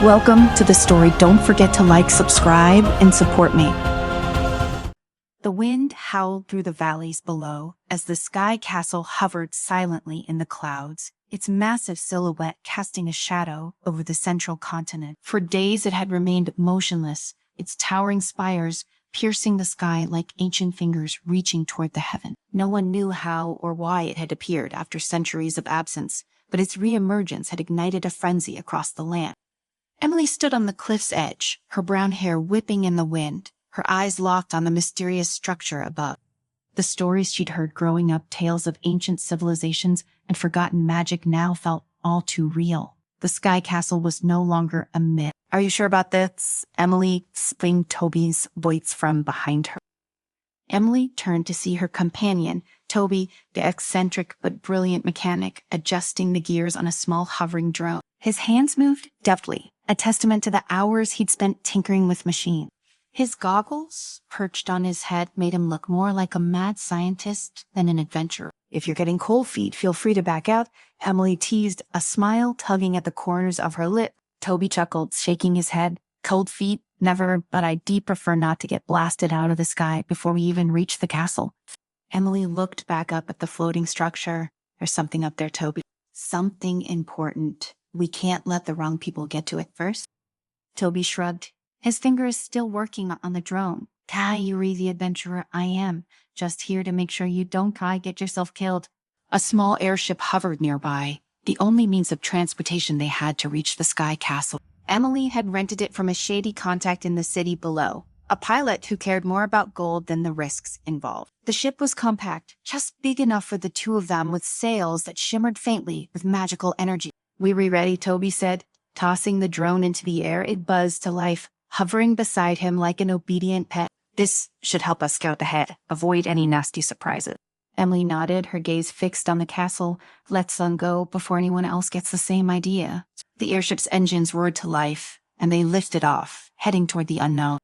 Welcome to the story. Don't forget to like, subscribe, and support me. The wind howled through the valleys below as the sky castle hovered silently in the clouds, its massive silhouette casting a shadow over the central continent. For days it had remained motionless, its towering spires piercing the sky like ancient fingers reaching toward the heaven. No one knew how or why it had appeared after centuries of absence, but its re-emergence had ignited a frenzy across the land. Emily stood on the cliff's edge, her brown hair whipping in the wind, her eyes locked on the mysterious structure above. The stories she'd heard growing up, tales of ancient civilizations and forgotten magic, now felt all too real. The sky castle was no longer a myth. "Are you sure about this?" Emily explained Toby's voice from behind her. Emily turned to see her companion, Toby, the eccentric but brilliant mechanic, adjusting the gears on a small hovering drone. His hands moved deftly, a testament to the hours he'd spent tinkering with machines. His goggles, perched on his head, made him look more like a mad scientist than an adventurer. "If you're getting cold feet, feel free to back out," Emily teased, a smile tugging at the corners of her lip. Toby chuckled, shaking his head. "Cold feet? Never, but I'd prefer not to get blasted out of the sky before we even reach the castle." Emily looked back up at the floating structure. "There's something up there, Toby. Something important. We can't let the wrong people get to it first." Toby shrugged, his fingers still working on the drone. "Yuri the adventurer I am, just here to make sure you don't get yourself killed." A small airship hovered nearby, the only means of transportation they had to reach the sky castle. Emily had rented it from a shady contact in the city below, a pilot who cared more about gold than the risks involved. The ship was compact, just big enough for the two of them, with sails that shimmered faintly with magical energy. "We're ready," Toby said, tossing the drone into the air. It buzzed to life, hovering beside him like an obedient pet. "This should help us scout ahead, avoid any nasty surprises." Emily nodded, her gaze fixed on the castle. "Let's go before anyone else gets the same idea." The airship's engines roared to life, and they lifted off, heading toward the unknown.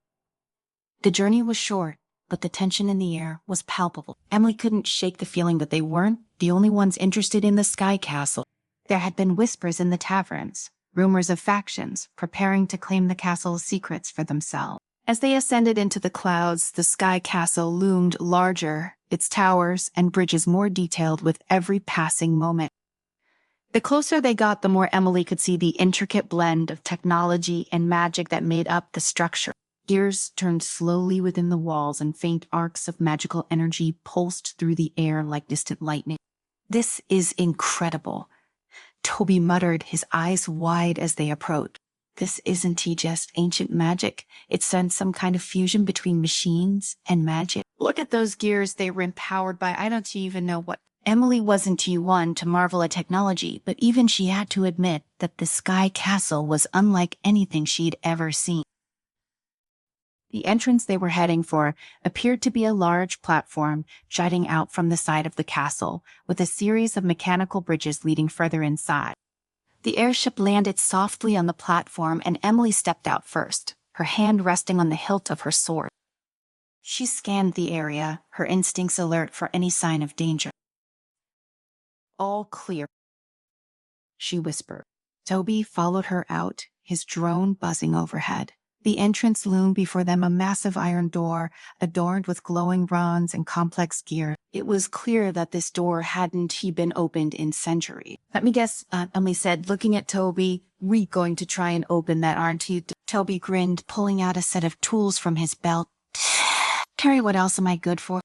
The journey was short, but the tension in the air was palpable. Emily couldn't shake the feeling that they weren't the only ones interested in the sky castle. There had been whispers in the taverns, rumors of factions preparing to claim the castle's secrets for themselves. As they ascended into the clouds, the sky castle loomed larger, its towers and bridges more detailed with every passing moment. The closer they got, the more Emily could see the intricate blend of technology and magic that made up the structure. Gears turned slowly within the walls, and faint arcs of magical energy pulsed through the air like distant lightning. "This is incredible," Toby muttered, his eyes wide as they approached. "This isn't just ancient magic. It's some kind of fusion between machines and magic. Look at those gears. They were empowered by I don't even know what." Emily wasn't one to marvel at technology, but even she had to admit that the sky castle was unlike anything she'd ever seen. The entrance they were heading for appeared to be a large platform jutting out from the side of the castle, with a series of mechanical bridges leading further inside. The airship landed softly on the platform, and Emily stepped out first, her hand resting on the hilt of her sword. She scanned the area, her instincts alert for any sign of danger. "All clear," she whispered. Toby followed her out, his drone buzzing overhead. The entrance loomed before them, a massive iron door adorned with glowing bronze and complex gear. It was clear that this door hadn't been opened in centuries. "Let me guess," Emily said, looking at Toby. "We going to try and open that, aren't you?" Toby grinned, pulling out a set of tools from his belt. "Terry, what else am I good for?"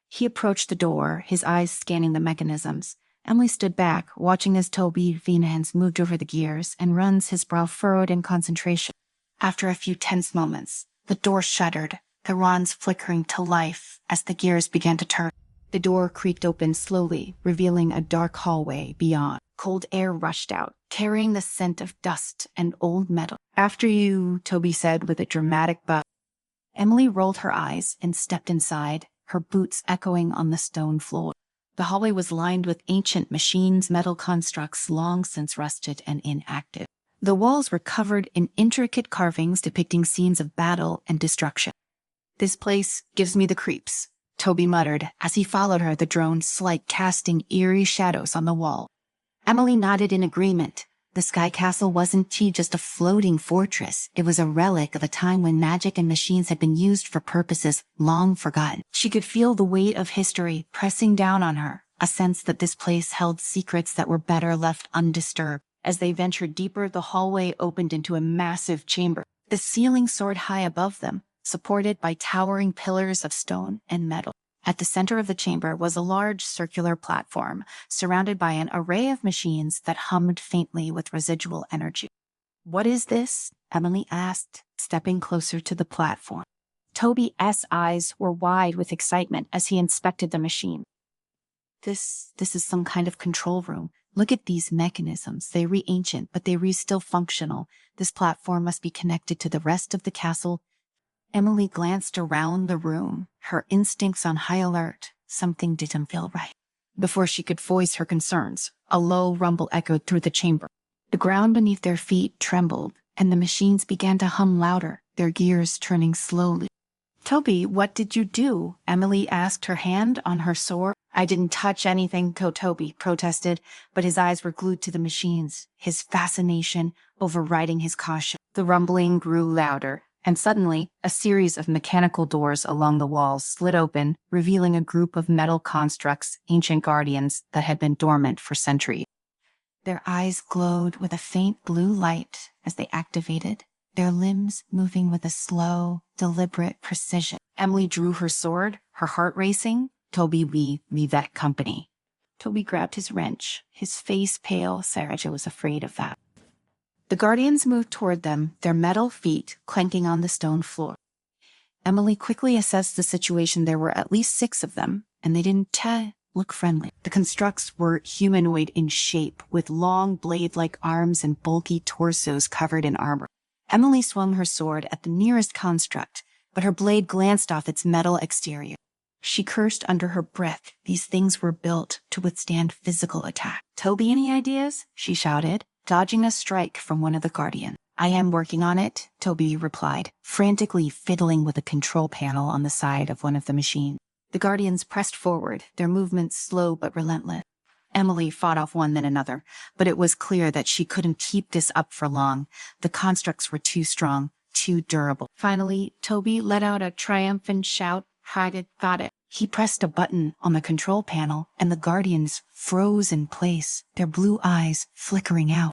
He approached the door, his eyes scanning the mechanisms. Emily stood back, watching as Toby's hands moved over the gears, and runs his brow furrowed in concentration. After a few tense moments, the door shuddered, the rods flickering to life as the gears began to turn. The door creaked open slowly, revealing a dark hallway beyond. Cold air rushed out, carrying the scent of dust and old metal. "After you," Toby said with a dramatic bow. Emily rolled her eyes and stepped inside, her boots echoing on the stone floor. The hallway was lined with ancient machines, metal constructs long since rusted and inactive. The walls were covered in intricate carvings depicting scenes of battle and destruction. "This place gives me the creeps," Toby muttered as he followed her, the drone's light casting eerie shadows on the wall. Emily nodded in agreement. The Sky Castle wasn't just a floating fortress. It was a relic of a time when magic and machines had been used for purposes long forgotten. She could feel the weight of history pressing down on her, a sense that this place held secrets that were better left undisturbed. As they ventured deeper, the hallway opened into a massive chamber. The ceiling soared high above them, supported by towering pillars of stone and metal. At the center of the chamber was a large circular platform, surrounded by an array of machines that hummed faintly with residual energy. "What is this?" Emily asked, stepping closer to the platform. Toby's eyes were wide with excitement as he inspected the machine. This is some kind of control room. Look at these mechanisms. They read ancient, but they read still functional. This platform must be connected to the rest of the castle. Emily glanced around the room, her instincts on high alert. Something didn't feel right. Before she could voice her concerns, a low rumble echoed through the chamber. The ground beneath their feet trembled, and the machines began to hum louder, their gears turning slowly. "Toby, what did you do?" Emily asked, her hand on her sword. "I didn't touch anything," Toby protested, but his eyes were glued to the machines, his fascination overriding his caution. The rumbling grew louder, and suddenly, a series of mechanical doors along the walls slid open, revealing a group of metal constructs, ancient guardians that had been dormant for centuries. Their eyes glowed with a faint blue light as they activated, their limbs moving with a slow, deliberate precision. Emily drew her sword, her heart racing. "Toby, we vet company." Toby grabbed his wrench, his face pale. Saraja was afraid of that. The guardians moved toward them, their metal feet clanking on the stone floor. Emily quickly assessed the situation. There were at least 6 of them, and they didn't look friendly. The constructs were humanoid in shape, with long blade-like arms and bulky torsos covered in armor. Emily swung her sword at the nearest construct, but her blade glanced off its metal exterior. She cursed under her breath. These things were built to withstand physical attack. "Toby, any ideas?" she shouted, dodging a strike from one of the guardians. "I am working on it," Toby replied, frantically fiddling with a control panel on the side of one of the machines. The guardians pressed forward, their movements slow but relentless. Emily fought off one then another, but it was clear that she couldn't keep this up for long. The constructs were too strong, too durable. Finally, Toby let out a triumphant shout. Got it. He pressed a button on the control panel, and the guardians froze in place, their blue eyes flickering out.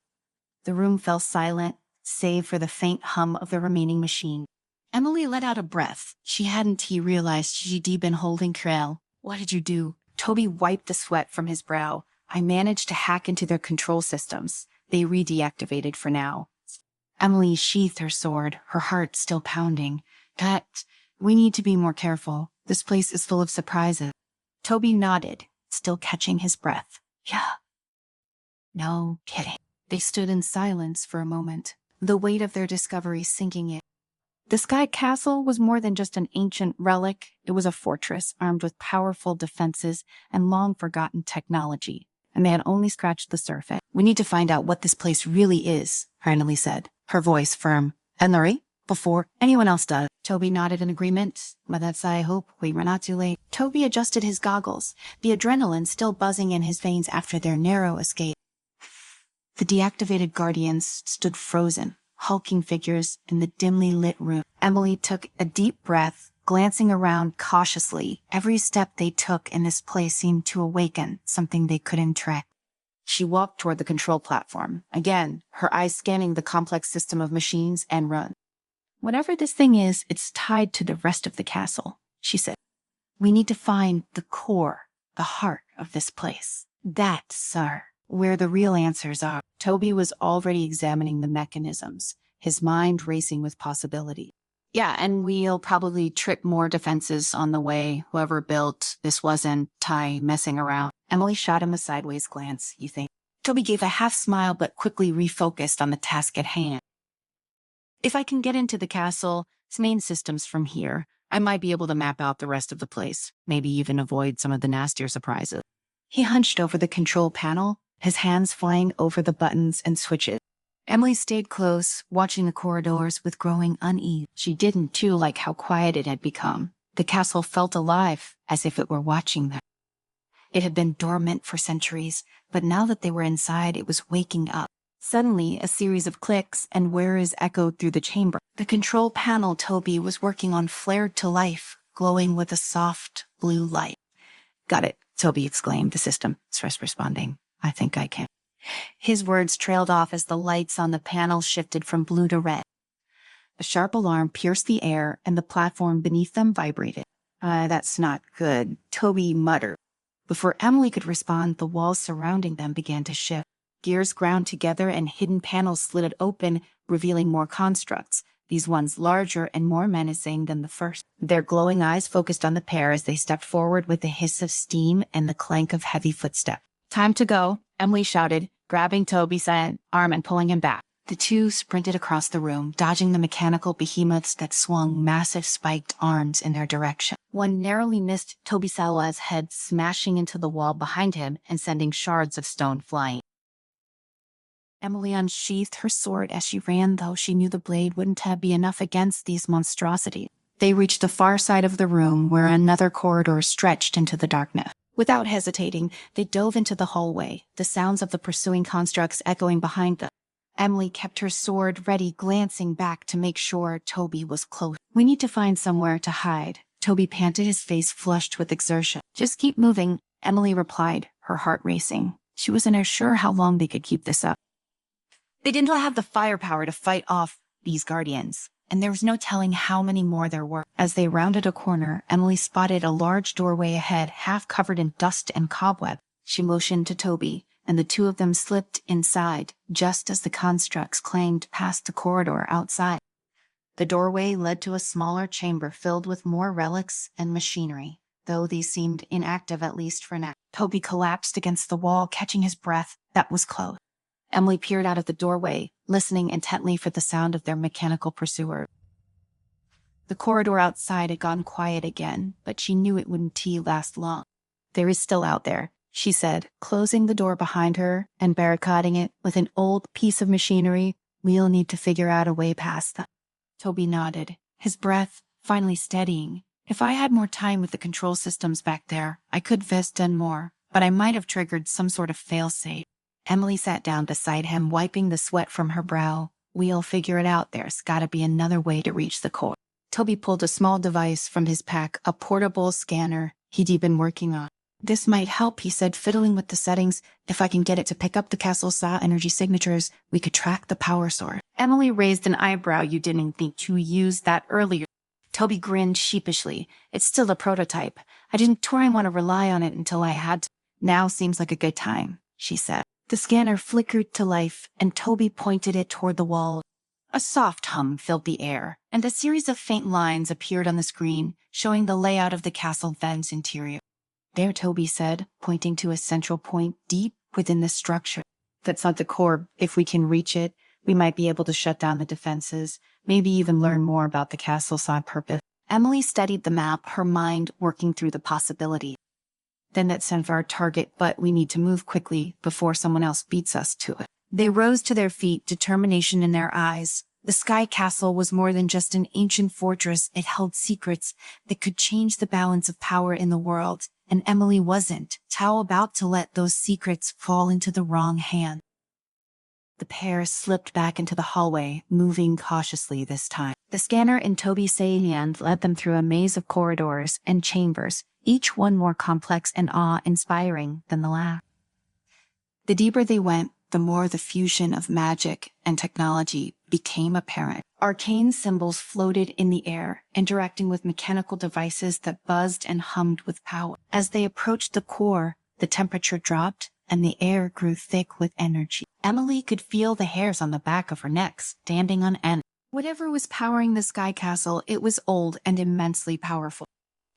The room fell silent, save for the faint hum of the remaining machine. Emily let out a breath. She hadn't realized she'd been holding Trail. "What did you do?" Toby wiped the sweat from his brow. "I managed to hack into their control systems. They re-deactivated for now." Emily sheathed her sword, her heart still pounding. "We need to be more careful. This place is full of surprises." Toby nodded, still catching his breath. "Yeah. No kidding." They stood in silence for a moment, the weight of their discovery sinking in. The Sky Castle was more than just an ancient relic. It was a fortress armed with powerful defenses and long-forgotten technology, and they had only scratched the surface. "We need to find out what this place really is," Emily said, her voice firm. "Lingerie? Before anyone else does." Toby nodded in agreement. "But that's I hope we were not too late." Toby adjusted his goggles, the adrenaline still buzzing in his veins after their narrow escape. The deactivated guardians stood frozen, hulking figures in the dimly lit room. Emily took a deep breath, glancing around cautiously. Every step they took in this place seemed to awaken something they couldn't track. She walked toward the control platform, again, her eyes scanning the complex system of machines and runs. "Whatever this thing is, it's tied to the rest of the castle," she said. "We need to find the core, the heart of this place. That's, sir, where the real answers are." Toby was already examining the mechanisms, his mind racing with possibility. "Yeah, and we'll probably trip more defenses on the way. Whoever built this wasn't messing around." Emily shot him a sideways glance. "You think?" Toby gave a half smile but quickly refocused on the task at hand. "If I can get into the castle's main systems from here, I might be able to map out the rest of the place, maybe even avoid some of the nastier surprises." He hunched over the control panel, his hands flying over the buttons and switches. Emily stayed close, watching the corridors with growing unease. She didn't too like how quiet it had become. The castle felt alive, as if it were watching them. It had been dormant for centuries, but now that they were inside, it was waking up. Suddenly, a series of clicks and whirs echoed through the chamber. The control panel Toby was working on flared to life, glowing with a soft blue light. "Got it," Toby exclaimed, the system responding. "I think I can." His words trailed off as the lights on the panel shifted from blue to red. A sharp alarm pierced the air, and the platform beneath them vibrated. That's not good," Toby muttered. Before Emily could respond, the walls surrounding them began to shift. Gears ground together and hidden panels slid open, revealing more constructs, these ones larger and more menacing than the first. Their glowing eyes focused on the pair as they stepped forward with the hiss of steam and the clank of heavy footsteps. "Time to go," Emily shouted, grabbing Toby's arm and pulling him back. The two sprinted across the room, dodging the mechanical behemoths that swung massive spiked arms in their direction. One narrowly missed Tobisawa's head, smashing into the wall behind him and sending shards of stone flying. Emily unsheathed her sword as she ran, though she knew the blade wouldn't be enough against these monstrosities. They reached the far side of the room, where another corridor stretched into the darkness. Without hesitating, they dove into the hallway, the sounds of the pursuing constructs echoing behind them. Emily kept her sword ready, glancing back to make sure Toby was close. "We need to find somewhere to hide," Toby panted, his face flushed with exertion. "Just keep moving," Emily replied, her heart racing. She wasn't sure how long they could keep this up. They didn't have the firepower to fight off these guardians, and there was no telling how many more there were. As they rounded a corner, Emily spotted a large doorway ahead, half covered in dust and cobweb. She motioned to Toby, and the two of them slipped inside, just as the constructs clanged past the corridor outside. The doorway led to a smaller chamber filled with more relics and machinery, though these seemed inactive, at least for now. Toby collapsed against the wall, catching his breath. That was close. Emily peered out of the doorway, listening intently for the sound of their mechanical pursuer. The corridor outside had gone quiet again, but she knew it wouldn't last long. "There is still out there," she said, closing the door behind her and barricading it with an old piece of machinery. "We'll need to figure out a way past them." Toby nodded, his breath finally steadying. "If I had more time with the control systems back there, I could have done more, but I might have triggered some sort of failsafe." Emily sat down beside him, wiping the sweat from her brow. "We'll figure it out. There's gotta be another way to reach the core." Toby pulled a small device from his pack, a portable scanner he'd been working on. "This might help," he said, fiddling with the settings. "If I can get it to pick up the castle saw energy signatures, we could track the power source." Emily raised an eyebrow. "You didn't think to use that earlier?" Toby grinned sheepishly. "It's still a prototype. I didn't want to rely on it until I had to. Now seems like a good time," she said. The scanner flickered to life, and Toby pointed it toward the wall. A soft hum filled the air, and a series of faint lines appeared on the screen, showing the layout of the castle vent's interior. "There," Toby said, pointing to a central point deep within the structure. "That's not the core. If we can reach it, we might be able to shut down the defenses, maybe even learn more about the castle's purpose." Emily studied the map, her mind working through the possibilities. "Then that's our target, but we need to move quickly before someone else beats us to it." They rose to their feet, determination in their eyes. The Sky Castle was more than just an ancient fortress. It held secrets that could change the balance of power in the world, and Emily wasn't about to let those secrets fall into the wrong hand. The pair slipped back into the hallway, moving cautiously this time. The scanner in Toby's hand led them through a maze of corridors and chambers, each one more complex and awe-inspiring than the last. The deeper they went, the more the fusion of magic and technology became apparent. Arcane symbols floated in the air, interacting with mechanical devices that buzzed and hummed with power. As they approached the core, the temperature dropped, and the air grew thick with energy. Emily could feel the hairs on the back of her neck standing on end. Whatever was powering the Sky Castle, it was old and immensely powerful.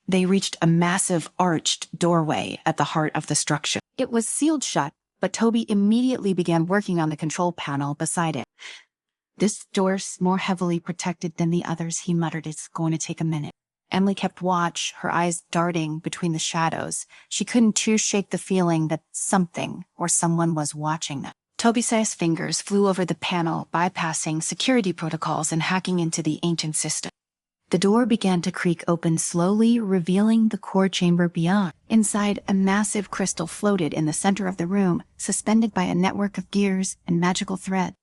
They reached a massive arched doorway at the heart of the structure. It was sealed shut, but Toby immediately began working on the control panel beside it. "This door's more heavily protected than the others," he muttered. "It's going to take a minute." Emily kept watch, her eyes darting between the shadows. She couldn't shake the feeling that something or someone was watching them. Toby's fingers flew over the panel, bypassing security protocols and hacking into the ancient system. The door began to creak open slowly, revealing the core chamber beyond. Inside, a massive crystal floated in the center of the room, suspended by a network of gears and magical thread.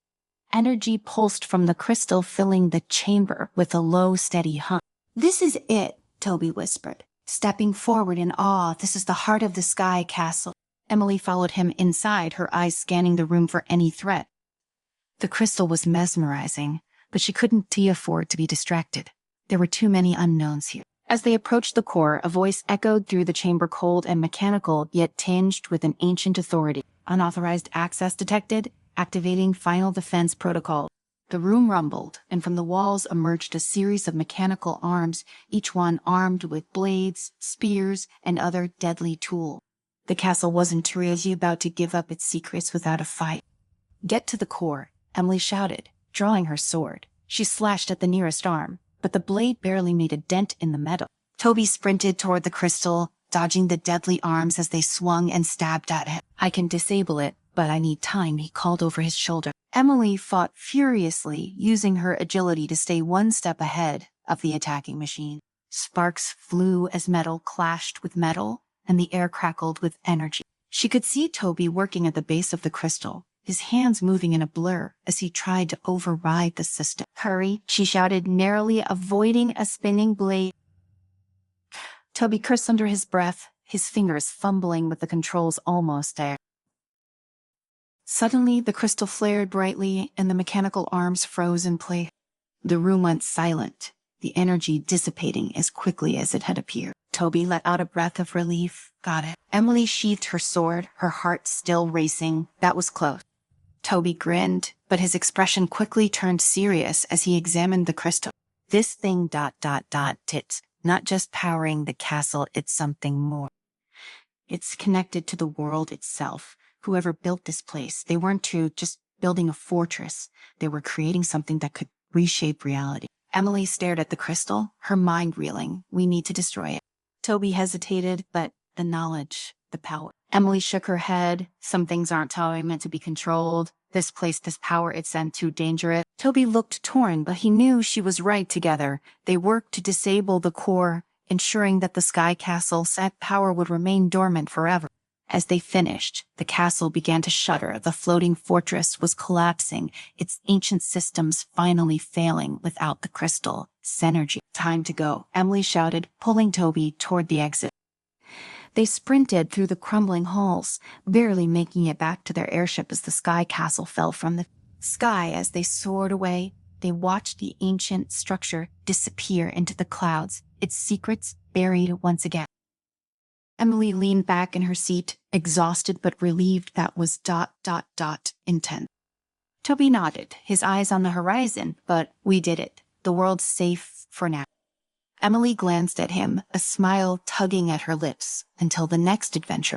Energy pulsed from the crystal, filling the chamber with a low, steady hum. "This is it," Toby whispered, stepping forward in awe. "This is the heart of the sky castle." Emily followed him inside, her eyes scanning the room for any threat. The crystal was mesmerizing, but she couldn't afford to be distracted. There were too many unknowns here. As they approached the core, a voice echoed through the chamber, cold and mechanical, yet tinged with an ancient authority. "Unauthorized access detected. Activating final defense protocol." The room rumbled, and from the walls emerged a series of mechanical arms, each one armed with blades, spears, and other deadly tools. The castle wasn't really about to give up its secrets without a fight. "Get to the core," Emily shouted, drawing her sword. She slashed at the nearest arm, but the blade barely made a dent in the metal. Toby sprinted toward the crystal, dodging the deadly arms as they swung and stabbed at him. "I can disable it, but I need time," he called over his shoulder. Emily fought furiously, using her agility to stay one step ahead of the attacking machine. Sparks flew as metal clashed with metal, and the air crackled with energy. She could see Toby working at the base of the crystal, his hands moving in a blur as he tried to override the system. "Hurry," she shouted, narrowly avoiding a spinning blade. Toby cursed under his breath, his fingers fumbling with the controls almost there. Suddenly, the crystal flared brightly, and the mechanical arms froze in place. The room went silent, the energy dissipating as quickly as it had appeared. Toby let out a breath of relief. "Got it." Emily sheathed her sword, her heart still racing. That was close. Toby grinned, but his expression quickly turned serious as he examined the crystal. "This thing ... it's not just powering the castle, it's something more. It's connected to the world itself. Whoever built this place, they weren't just building a fortress. They were creating something that could reshape reality." Emily stared at the crystal, her mind reeling. "We need to destroy it." Toby hesitated, but the knowledge, the power. Emily shook her head. "Some things aren't meant to be controlled. This place, this power, it's too dangerous." Toby looked torn, but he knew she was right. Together, they worked to disable the core, ensuring that the Sky Castle's power would remain dormant forever. As they finished, the castle began to shudder. The floating fortress was collapsing, its ancient systems finally failing without the crystal synergy. "Time to go," Emily shouted, pulling Toby toward the exit. They sprinted through the crumbling halls, barely making it back to their airship as the Sky Castle fell from the sky. As they soared away, they watched the ancient structure disappear into the clouds, its secrets buried once again. Emily leaned back in her seat, exhausted but relieved. That was ... intent. Toby nodded, his eyes on the horizon. "But we did it. The world's safe for now." Emily glanced at him, a smile tugging at her lips. "Until the next adventure."